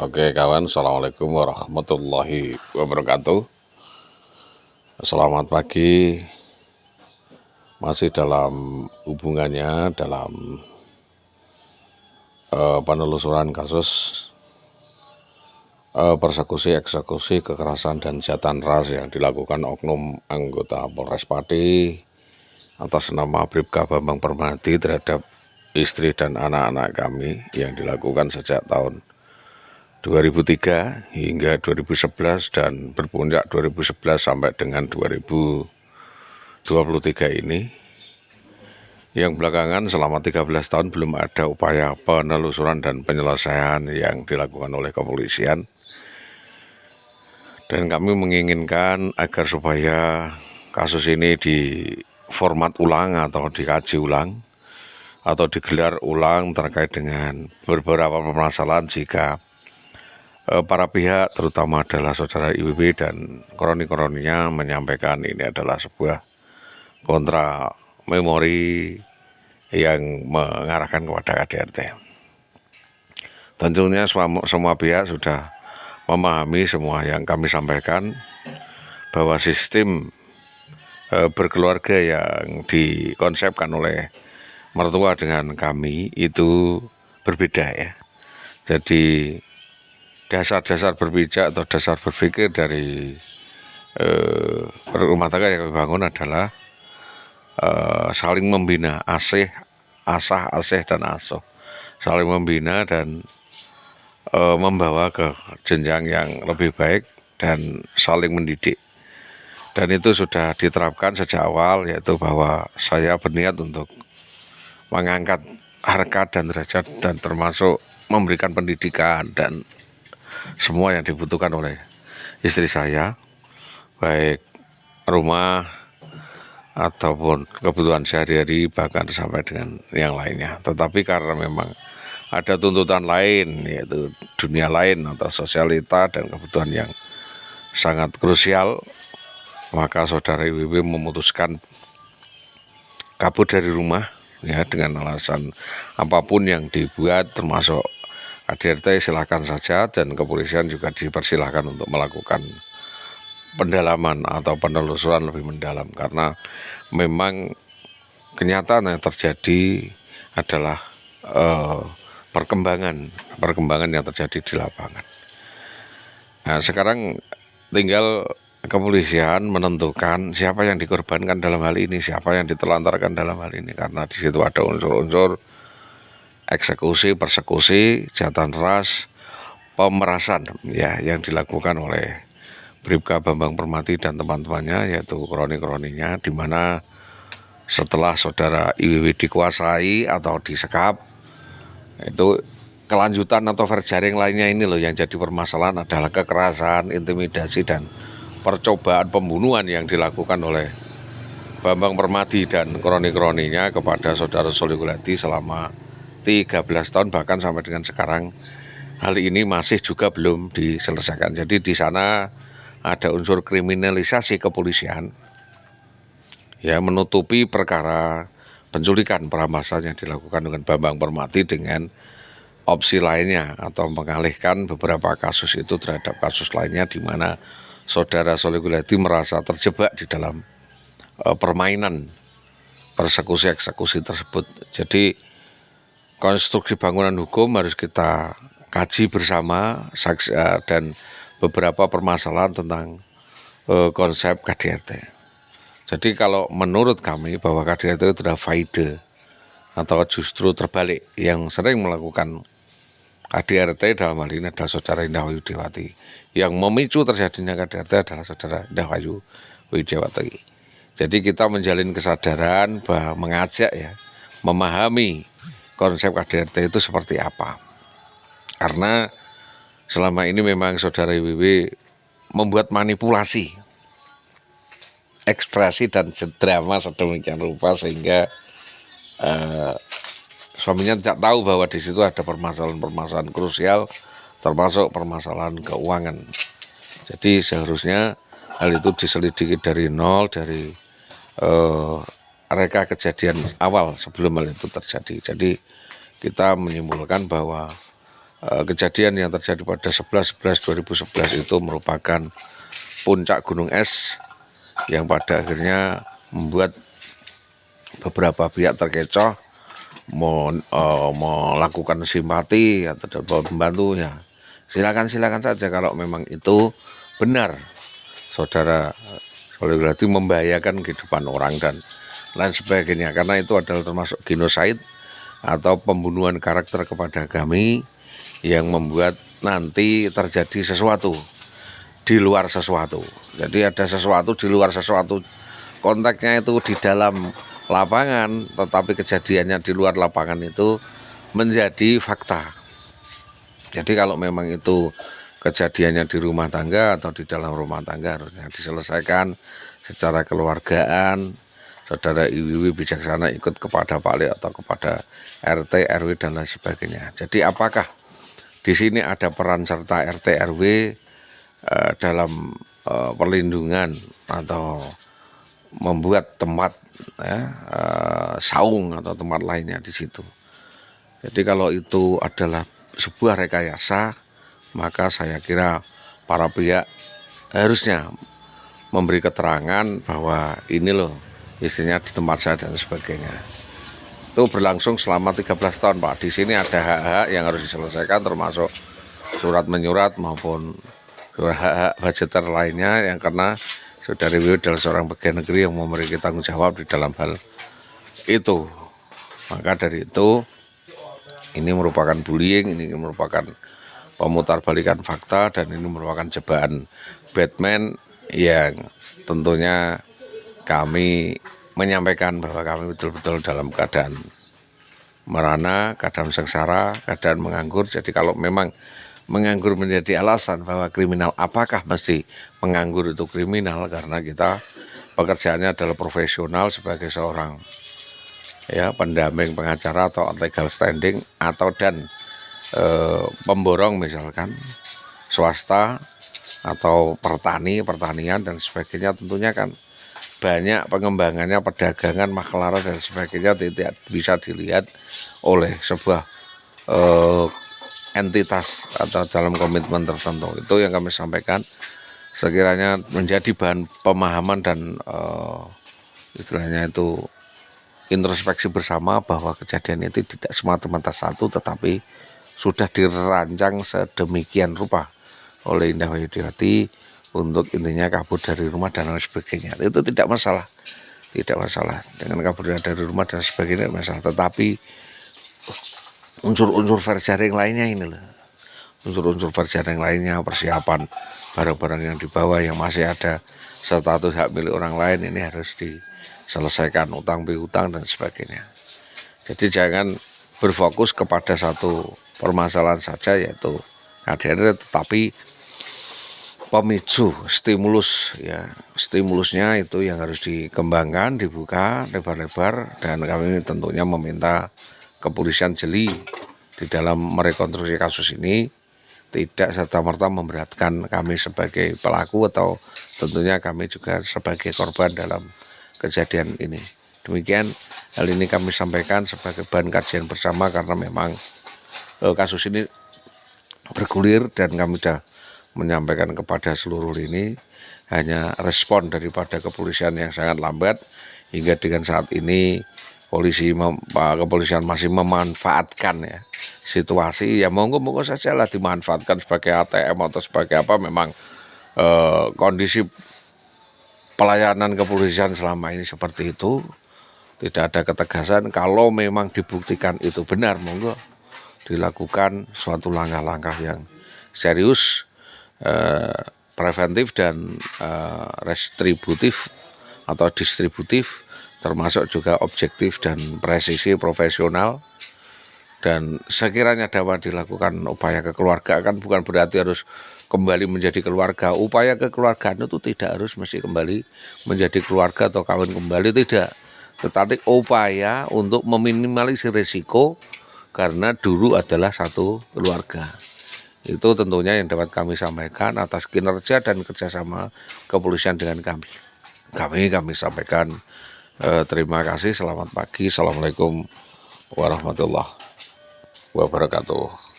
Oke kawan, Assalamualaikum warahmatullahi wabarakatuh. Selamat pagi. Masih dalam hubungannya dalam penelusuran kasus persekusi, eksekusi, kekerasan dan kejahatan ras yang dilakukan oknum anggota Polres Pati atas nama Bribka Bambang Permadi terhadap istri dan anak-anak kami yang dilakukan sejak tahun 2003 hingga 2011 dan berpuncak 2011 sampai dengan 2023 ini, yang belakangan selama 13 tahun belum ada upaya penelusuran dan penyelesaian yang dilakukan oleh kepolisian. Dan kami menginginkan agar supaya kasus ini diformat ulang atau dikaji ulang atau digelar ulang terkait dengan beberapa permasalahan jika para pihak terutama adalah saudara IWB dan kroni-kroninya menyampaikan ini adalah sebuah kontra memori yang mengarahkan kepada KDRT. Tentunya semua pihak sudah memahami semua yang kami sampaikan bahwa sistem berkeluarga yang dikonsepkan oleh mertua dengan kami itu berbeda ya. Jadi dasar-dasar berpijak atau dasar berpikir dari rumah tangga yang kami bangun adalah saling membina, asah, asih dan asuh, saling membina dan membawa ke jenjang yang lebih baik dan saling mendidik. Dan itu sudah diterapkan sejak awal, yaitu bahwa saya berniat untuk mengangkat harkat dan derajat dan termasuk memberikan pendidikan dan semua yang dibutuhkan oleh istri saya, baik rumah ataupun kebutuhan sehari-hari bahkan sampai dengan yang lainnya. Tetapi karena memang ada tuntutan lain, yaitu dunia lain atau sosialita dan kebutuhan yang sangat krusial, maka saudara IWB memutuskan kabur dari rumah ya, dengan alasan apapun yang dibuat, termasuk KDRT silakan saja, dan kepolisian juga dipersilahkan untuk melakukan pendalaman atau penelusuran lebih mendalam, karena memang kenyataan yang terjadi adalah perkembangan yang terjadi di lapangan. Nah, sekarang tinggal kepolisian menentukan siapa yang dikorbankan dalam hal ini, siapa yang ditelantarkan dalam hal ini, karena di situ ada unsur-unsur eksekusi, persekusi, kejahatan ras, pemerasan ya yang dilakukan oleh Bribka Bambang Permadi dan teman-temannya, yaitu kroni-kroninya, di mana setelah saudara IWW dikuasai atau disekap, itu kelanjutan atau verjaring lainnya ini loh yang jadi permasalahan adalah kekerasan, intimidasi dan percobaan pembunuhan yang dilakukan oleh Bambang Permadi dan kroni-kroninya kepada saudara Solihuliati selama 13 tahun, bahkan sampai dengan sekarang hal ini masih juga belum diselesaikan. Jadi di sana ada unsur kriminalisasi kepolisian ya, menutupi perkara penculikan perampasan yang dilakukan dengan Bambang Permadi dengan opsi lainnya atau mengalihkan beberapa kasus itu terhadap kasus lainnya, di mana saudara Solihuliati merasa terjebak di dalam permainan persekusi eksekusi tersebut. Jadi konstruksi bangunan hukum harus kita kaji bersama dan beberapa permasalahan tentang konsep KDRT. Jadi kalau menurut kami bahwa KDRT itu sudah faide atau justru terbalik, yang sering melakukan KDRT dalam hal ini adalah saudara Indah Widiawati. Yang memicu terjadinya KDRT adalah saudara Indah Widiawati. Jadi kita menjalin kesadaran bahwa mengajak ya, memahami konsep KDRT itu seperti apa. Karena selama ini memang saudara IWW membuat manipulasi, ekspresi dan drama sedemikian rupa sehingga suaminya tidak tahu bahwa di situ ada permasalahan-permasalahan krusial, termasuk permasalahan keuangan. Jadi seharusnya hal itu diselidiki dari nol, dari reka kejadian awal sebelum hal itu terjadi. Jadi kita menyimpulkan bahwa kejadian yang terjadi pada 11/11/2011 itu merupakan puncak gunung es yang pada akhirnya membuat beberapa pihak terkecoh melakukan simpati atau membantu ya. Silakan saja kalau memang itu benar, saudara berarti membahayakan kehidupan orang dan lain sebagainya, karena itu adalah termasuk genocide atau pembunuhan karakter kepada kami yang membuat nanti terjadi sesuatu di luar sesuatu. Jadi ada sesuatu di luar sesuatu, konteksnya itu di dalam lapangan, tetapi kejadiannya di luar lapangan itu menjadi fakta. Jadi kalau memang itu kejadiannya di rumah tangga atau di dalam rumah tangga, harusnya diselesaikan secara keluargaan. Saudara Iwiwi bijaksana ikut kepada Pak Lek atau kepada RT, RW dan lain sebagainya. Jadi apakah di sini ada peran serta RT, RW dalam perlindungan atau membuat tempat saung atau tempat lainnya di situ. Jadi kalau itu adalah sebuah rekayasa, maka saya kira para pihak harusnya memberi keterangan bahwa ini loh istrinya di tempat saya dan sebagainya. Itu berlangsung selama 13 tahun Pak. Di sini ada hak-hak yang harus diselesaikan, termasuk surat menyurat maupun hak-hak budgeter lainnya, yang karena Saudari Wiwi adalah seorang pegawai negeri yang memiliki tanggung jawab di dalam hal itu. Maka dari itu ini merupakan bullying, ini merupakan pemutarbalikan fakta, dan ini merupakan jebakan Batman yang tentunya kami menyampaikan bahwa kami betul-betul dalam keadaan merana, keadaan sengsara, keadaan menganggur. Jadi kalau memang menganggur menjadi alasan bahwa kriminal, apakah mesti menganggur itu kriminal? Karena kita pekerjaannya adalah profesional sebagai seorang pendamping pengacara atau legal standing atau pemborong misalkan swasta atau pertanian dan sebagainya, tentunya kan banyak pengembangannya, perdagangan, maklara dan sebagainya tidak bisa dilihat oleh sebuah entitas atau dalam komitmen tertentu. Itu yang kami sampaikan, sekiranya menjadi bahan pemahaman dan istilahnya itu introspeksi bersama bahwa kejadian itu tidak semata-mata satu, tetapi sudah dirancang sedemikian rupa oleh Indah Widiawati untuk intinya kabur dari rumah dan lain sebagainya. Itu tidak masalah dengan kabur dari rumah dan sebagainya, masalah. Tetapi unsur-unsur verjaring lainnya ini loh, unsur-unsur verjaring lainnya, persiapan barang-barang yang dibawa yang masih ada status hak milik orang lain, ini harus diselesaikan, utang piutang dan sebagainya. Jadi jangan berfokus kepada satu permasalahan saja, yaitu KDRT, tetapi pemicu, stimulusnya itu yang harus dikembangkan, dibuka lebar-lebar, dan kami tentunya meminta kepolisian jeli di dalam merekonstruksi kasus ini, tidak serta-merta memberatkan kami sebagai pelaku atau tentunya kami juga sebagai korban dalam kejadian ini. Demikian hal ini kami sampaikan sebagai bahan kajian bersama, karena memang kasus ini bergulir dan kami sudah menyampaikan kepada seluruh ini, hanya respon daripada kepolisian yang sangat lambat hingga dengan saat ini kepolisian masih memanfaatkan situasi. Ya monggo saja lah dimanfaatkan sebagai ATM atau sebagai apa. Memang kondisi pelayanan kepolisian selama ini seperti itu, tidak ada ketegasan. Kalau memang dibuktikan itu benar, monggo dilakukan suatu langkah-langkah yang serius, preventif dan restributif atau distributif, termasuk juga objektif dan presisi profesional. Dan sekiranya dapat dilakukan upaya kekeluargaan, bukan berarti harus kembali menjadi keluarga. Upaya kekeluargaan itu tidak harus mesti kembali menjadi keluarga atau kawin kembali, tidak. Tetapi upaya untuk meminimalisir risiko karena dulu adalah satu keluarga. Itu tentunya yang dapat kami sampaikan atas kinerja dan kerjasama kepolisian dengan kami. Kami sampaikan terima kasih, selamat pagi, assalamualaikum warahmatullahi wabarakatuh.